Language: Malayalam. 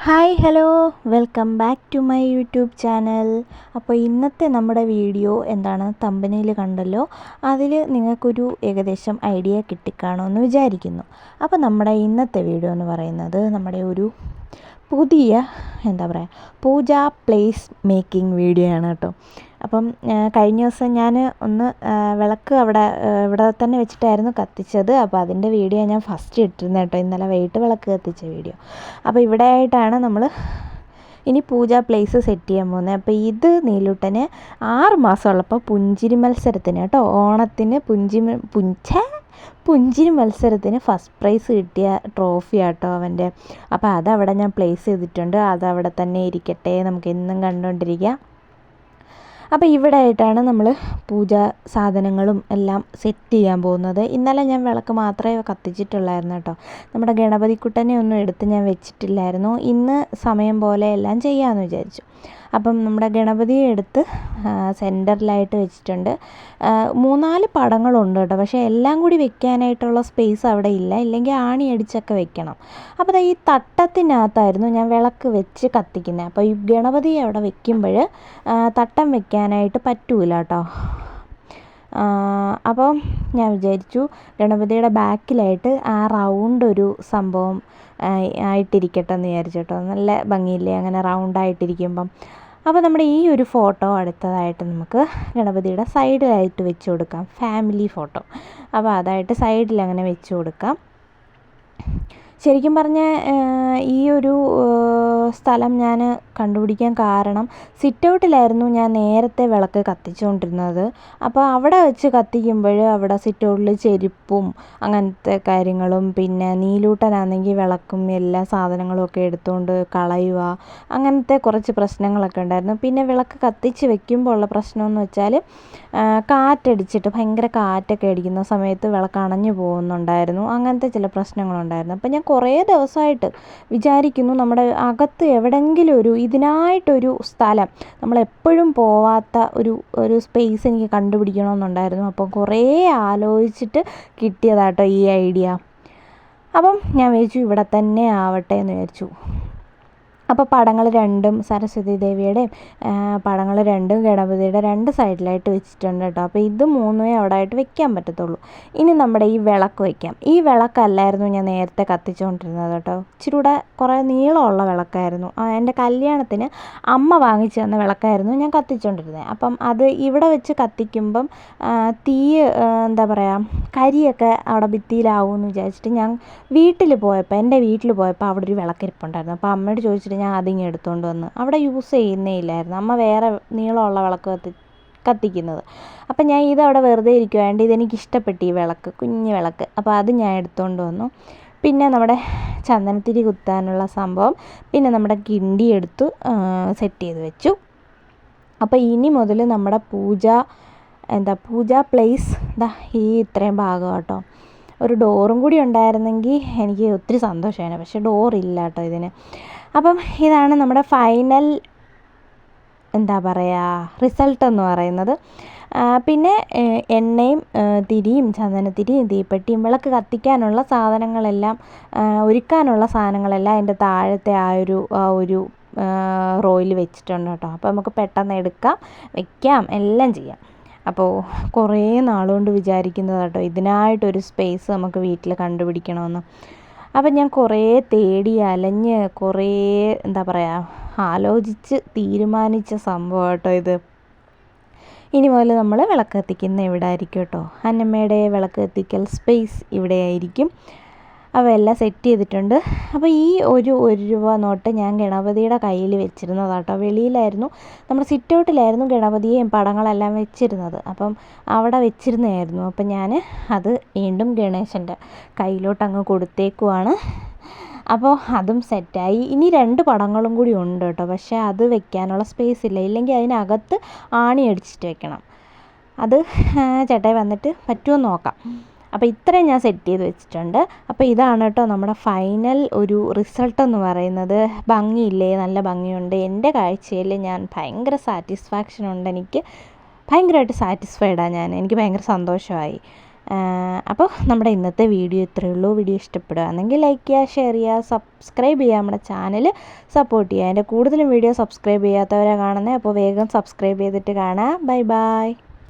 Hi hello welcome back to my YouTube channel. അപ്പോൾ ഇന്നത്തെ നമ്മുടെ വീഡിയോ എന്താണ്, തമ്പനയിൽ കണ്ടല്ലോ, അതിൽ നിങ്ങൾക്കൊരു ഏകദേശം ഐഡിയ കിട്ടിക്കാണുമെന്ന് വിചാരിക്കുന്നു. അപ്പോൾ നമ്മുടെ ഇന്നത്തെ വീഡിയോ എന്ന് പറയുന്നത് നമ്മുടെ ഒരു പുതിയ പൂജ പ്ലേസ് മേക്കിംഗ് വീഡിയോ ആണ് കേട്ടോ. അപ്പം കഴിഞ്ഞ ദിവസം ഞാൻ ഒന്ന് വിളക്ക് ഇവിടെ തന്നെ വെച്ചിട്ടായിരുന്നു കത്തിച്ചത്. അപ്പോൾ അതിൻ്റെ വീഡിയോ ഞാൻ ഫസ്റ്റ് ഇട്ടിരുന്നത് കേട്ടോ, ഇന്നലെ വൈകിട്ട് വിളക്ക് കത്തിച്ച വീഡിയോ. അപ്പോൾ ഇവിടെ ആയിട്ടാണ് നമ്മൾ ഇനി പൂജ പ്ലേസ് സെറ്റ് ചെയ്യാൻ പോകുന്നത്. അപ്പോൾ ഇത് നീലൂട്ടന് 6 മാസമുള്ളപ്പോൾ പുഞ്ചിരി മത്സരത്തിന് കേട്ടോ, ഓണത്തിന് പുഞ്ചിരി മത്സരത്തിന് ഫസ്റ്റ് പ്രൈസ് കിട്ടിയ ട്രോഫി ആട്ടോ അവൻ്റെ. അപ്പോൾ അതവിടെ ഞാൻ പ്ലേസ് ചെയ്തിട്ടുണ്ട്, അതവിടെ തന്നെ ഇരിക്കട്ടെ, നമുക്ക് എന്നും കണ്ടുകൊണ്ടിരിക്കാം. അപ്പോൾ ഇവിടെ ആയിട്ടാണ് നമ്മൾ പൂജാ സാധനങ്ങളും എല്ലാം സെറ്റ് ചെയ്യാൻ പോകുന്നത്. ഇന്നലെ ഞാൻ വിളക്ക് മാത്രമേ കത്തിച്ചിട്ടുള്ളായിരുന്നു കേട്ടോ, നമ്മുടെ ഗണപതിക്കുട്ടനെ ഒന്നും എടുത്ത് ഞാൻ വെച്ചിട്ടില്ലായിരുന്നു. ഇന്ന് സമയം പോലെ എല്ലാം ചെയ്യാമെന്ന് വിചാരിച്ചു. അപ്പം നമ്മുടെ ഗണപതിയെ എടുത്ത് സെൻറ്ററിലായിട്ട് വെച്ചിട്ടുണ്ട്. 3-4 പടങ്ങളുണ്ട് കേട്ടോ, പക്ഷേ എല്ലാം കൂടി വെക്കാനായിട്ടുള്ള സ്പേസ് അവിടെ ഇല്ല, ഇല്ലെങ്കിൽ ആണി അടിച്ചൊക്കെ വെക്കണം. അപ്പോൾ ഈ തട്ടത്തിനകത്തായിരുന്നു ഞാൻ വിളക്ക് വെച്ച് കത്തിക്കുന്നത്. അപ്പോൾ ഈ ഗണപതിയെ അവിടെ വെക്കുമ്പോൾ തട്ടം വെക്കാനായിട്ട് പറ്റൂല കേട്ടോ. അപ്പോൾ ഞാൻ വിചാരിച്ചു ഗണപതിയുടെ ബാക്കിലായിട്ട് ആ റൗണ്ട് ഒരു സംഭവം ആയിട്ടിരിക്കട്ടെ എന്ന് വിചാരിച്ചു കേട്ടോ. നല്ല ഭംഗിയില്ലേ അങ്ങനെ റൗണ്ടായിട്ടിരിക്കുമ്പം. അപ്പോൾ നമ്മുടെ ഈ ഒരു ഫോട്ടോ അടുത്തതായിട്ട് നമുക്ക് ഗണപതിയുടെ സൈഡിലായിട്ട് വെച്ച് കൊടുക്കാം, ഫാമിലി ഫോട്ടോ. അപ്പോൾ അതായിട്ട് സൈഡിൽ അങ്ങനെ വെച്ച് കൊടുക്കാം. ശരിക്കും പറഞ്ഞാൽ ഈ ഒരു സ്ഥലം ഞാൻ കണ്ടുപിടിക്കാൻ കാരണം സിറ്റ് ഔട്ടിലായിരുന്നു ഞാൻ നേരത്തെ വിളക്ക് കത്തിച്ചുകൊണ്ടിരുന്നത്. അപ്പോൾ അവിടെ വെച്ച് കത്തിക്കുമ്പോൾ അവിടെ സിറ്റ് ഔട്ടിൽ ചെരുപ്പും അങ്ങനത്തെ കാര്യങ്ങളും, പിന്നെ നീലൂട്ടനാണെങ്കിൽ വിളക്കും എല്ലാ സാധനങ്ങളും ഒക്കെ എടുത്തുകൊണ്ട് കളയുക, അങ്ങനത്തെ കുറച്ച് പ്രശ്നങ്ങളൊക്കെ ഉണ്ടായിരുന്നു. പിന്നെ വിളക്ക് കത്തിച്ച് വെക്കുമ്പോൾ ഉള്ള പ്രശ്നമെന്ന് വെച്ചാൽ കാറ്റടിച്ചിട്ട് ഭയങ്കര കാറ്റൊക്കെ അടിക്കുന്ന സമയത്ത് വിളക്ക് അണഞ്ഞു പോകുന്നുണ്ടായിരുന്നു, അങ്ങനത്തെ ചില പ്രശ്നങ്ങളുണ്ടായിരുന്നു. അപ്പോൾ ഞാൻ കുറേ ദിവസമായിട്ട് വിചാരിക്കുന്നു നമ്മുടെ അകത്ത് എവിടെയെങ്കിലും ഇതിനായിട്ടൊരു സ്ഥലം, നമ്മളെപ്പോഴും പോവാത്ത ഒരു സ്പേസ് എനിക്ക് കണ്ടുപിടിക്കണമെന്നുണ്ടായിരുന്നു. അപ്പോൾ കുറേ ആലോചിച്ചിട്ട് കിട്ടിയതാട്ടോ ഈ ഐഡിയ. അപ്പം ഞാൻ വിചാരിച്ചു ഇവിടെ തന്നെ ആവട്ടെ എന്ന് വിചാരിച്ചു. അപ്പോൾ പടങ്ങൾ രണ്ടും സരസ്വതി ദേവിയുടെയും പടങ്ങൾ രണ്ടും ഗണപതിയുടെ 2 സൈഡിലായിട്ട് വെച്ചിട്ടുണ്ട് കേട്ടോ. അപ്പോൾ ഇത് 3 അവിടെ ആയിട്ട് വെക്കാൻ പറ്റത്തുള്ളൂ. ഇനി നമ്മുടെ ഈ വിളക്ക് വയ്ക്കാം. ഈ വിളക്കല്ലായിരുന്നു ഞാൻ നേരത്തെ കത്തിച്ചുകൊണ്ടിരുന്നത് കേട്ടോ, ഇച്ചിരി കൂടെ കുറേ നീളമുള്ള വിളക്കായിരുന്നു. എൻ്റെ കല്യാണത്തിന് അമ്മ വാങ്ങിച്ചു തന്ന വിളക്കായിരുന്നു ഞാൻ കത്തിച്ചുകൊണ്ടിരുന്നത്. അപ്പം അത് ഇവിടെ വെച്ച് കത്തിക്കുമ്പം തീ കരിയൊക്കെ അവിടെ ഭിത്തിയിലാവുമെന്ന് വിചാരിച്ചിട്ട് ഞാൻ എൻ്റെ വീട്ടിൽ പോയപ്പോൾ അവിടെ ഒരു വിളക്കിരിപ്പുണ്ടായിരുന്നു. അപ്പോൾ അമ്മയോട് ചോദിച്ചിട്ട് ഞാൻ അതിങ്ങ് എടുത്തുകൊണ്ട് വന്ന്, അവിടെ യൂസ് ചെയ്യുന്നേ ഇല്ലായിരുന്നു, അമ്മ വേറെ നീളമുള്ള വിളക്ക് കത്തിക്കുന്നത്. അപ്പം ഞാൻ ഇതവിടെ വെറുതെ ഇരിക്കുവാണ്ട് ഇതെനിക്ക് ഇഷ്ടപ്പെട്ടു, ഈ വിളക്ക്, കുഞ്ഞ് വിളക്ക്. അപ്പോൾ അത് ഞാൻ എടുത്തുകൊണ്ട് വന്നു. പിന്നെ നമ്മുടെ ചന്ദനത്തിരി കുത്താനുള്ള സംഭവം, പിന്നെ നമ്മുടെ കിണ്ടി എടുത്തു സെറ്റ് ചെയ്ത് വെച്ചു. അപ്പോൾ ഇനി മുതൽ നമ്മുടെ പൂജ പ്ലേസ് ഈ ഇത്രയും ഭാഗം കേട്ടോ. ഒരു ഡോറും കൂടി ഉണ്ടായിരുന്നെങ്കിൽ എനിക്ക് ഒത്തിരി സന്തോഷമായിരുന്നു, പക്ഷേ ഡോറില്ല കേട്ടോ ഇതിന്. അപ്പം ഇതാണ് നമ്മുടെ ഫൈനൽ റിസൾട്ട് എന്ന് പറയുന്നത്. പിന്നെ എണ്ണയും തിരിയും ചന്ദനത്തിരിയും തീപ്പെട്ടിയും വിളക്ക് കത്തിക്കാനുള്ള സാധനങ്ങളെല്ലാം ഒരുക്കാനുള്ള സാധനങ്ങളെല്ലാം അതിൻ്റെ താഴത്തെ ആ ഒരു റോയിൽ വെച്ചിട്ടുണ്ട് കേട്ടോ. അപ്പോൾ നമുക്ക് പെട്ടെന്ന് എടുക്കാം, വയ്ക്കാം, എല്ലാം ചെയ്യാം. അപ്പോൾ കുറേ നാളുകൊണ്ട് വിചാരിക്കുന്നത് കേട്ടോ, ഇതിനായിട്ടൊരു സ്പേസ് നമുക്ക് വീട്ടിൽ കണ്ടുപിടിക്കണമെന്ന്. അപ്പം ഞാൻ കുറേ തേടി അലഞ്ഞ് കുറേ ആലോചിച്ച് തീരുമാനിച്ച സംഭവം കേട്ടോ ഇത്. ഇനി മുതൽ നമ്മൾ വിളക്ക് കത്തിക്കുന്ന ഇവിടെ ആയിരിക്കും കേട്ടോ, അന്നമ്മയുടെ വിളക്ക് കത്തിക്കൽ സ്പേസ് ഇവിടെ ആയിരിക്കും. അപ്പോൾ എല്ലാം സെറ്റ് ചെയ്തിട്ടുണ്ട്. അപ്പോൾ ഈ ഒരു രൂപ നോട്ട് ഞാൻ ഗണപതിയുടെ കയ്യിൽ വെച്ചിരുന്നതാട്ടോ, വെളിയിലായിരുന്നു, നമ്മുടെ സിറ്റ് ഔട്ടിലായിരുന്നു ഗണപതിയെയും പടങ്ങളെല്ലാം വെച്ചിരുന്നത്. അപ്പം അവിടെ വെച്ചിരുന്നതായിരുന്നു. അപ്പം ഞാൻ അത് വീണ്ടും ഗണേശൻ്റെ കയ്യിലോട്ട് അങ്ങ് കൊടുത്തേക്കുവാണ്. അപ്പോൾ അതും സെറ്റായി. ഇനി 2 പടങ്ങളും കൂടി ഉണ്ട് കേട്ടോ, പക്ഷേ അത് വെക്കാനുള്ള സ്പേസ് ഇല്ല, ഇല്ലെങ്കിൽ അതിനകത്ത് ആണി അടിച്ചിട്ട് വെക്കണം. അത് ചേട്ടായി വന്നിട്ട് പറ്റുമോ നോക്കാം. അപ്പോൾ ഇത്രയും ഞാൻ സെറ്റ് ചെയ്ത് വെച്ചിട്ടുണ്ട്. അപ്പോൾ ഇതാണ് കേട്ടോ നമ്മുടെ ഫൈനൽ ഒരു റിസൾട്ട് എന്ന് പറയുന്നത്. ഭംഗിയില്ലേ, നല്ല ഭംഗിയുണ്ട്. എൻ്റെ കാഴ്ചയിൽ ഞാൻ ഭയങ്കര സാറ്റിസ്ഫാക്ഷൻ ഉണ്ട്, എനിക്ക് ഭയങ്കരമായിട്ട് സാറ്റിസ്ഫൈഡാണ് ഞാൻ, എനിക്ക് ഭയങ്കര സന്തോഷമായി. അപ്പോൾ നമ്മുടെ ഇന്നത്തെ വീഡിയോ ഇത്രയേ ഉള്ളൂ. വീഡിയോ ഇഷ്ടപ്പെടുകയാണെങ്കിൽ ലൈക്ക് ചെയ്യുക, ഷെയർ ചെയ്യുക, സബ്സ്ക്രൈബ് ചെയ്യുക, നമ്മുടെ ചാനൽ സപ്പോർട്ട് ചെയ്യുക. അതിൻ്റെ കൂടുതലും വീഡിയോ സബ്സ്ക്രൈബ് ചെയ്യാത്തവരെ കാണുന്നത്, അപ്പോൾ വേഗം സബ്സ്ക്രൈബ് ചെയ്തിട്ട് കാണാം. Bye bye.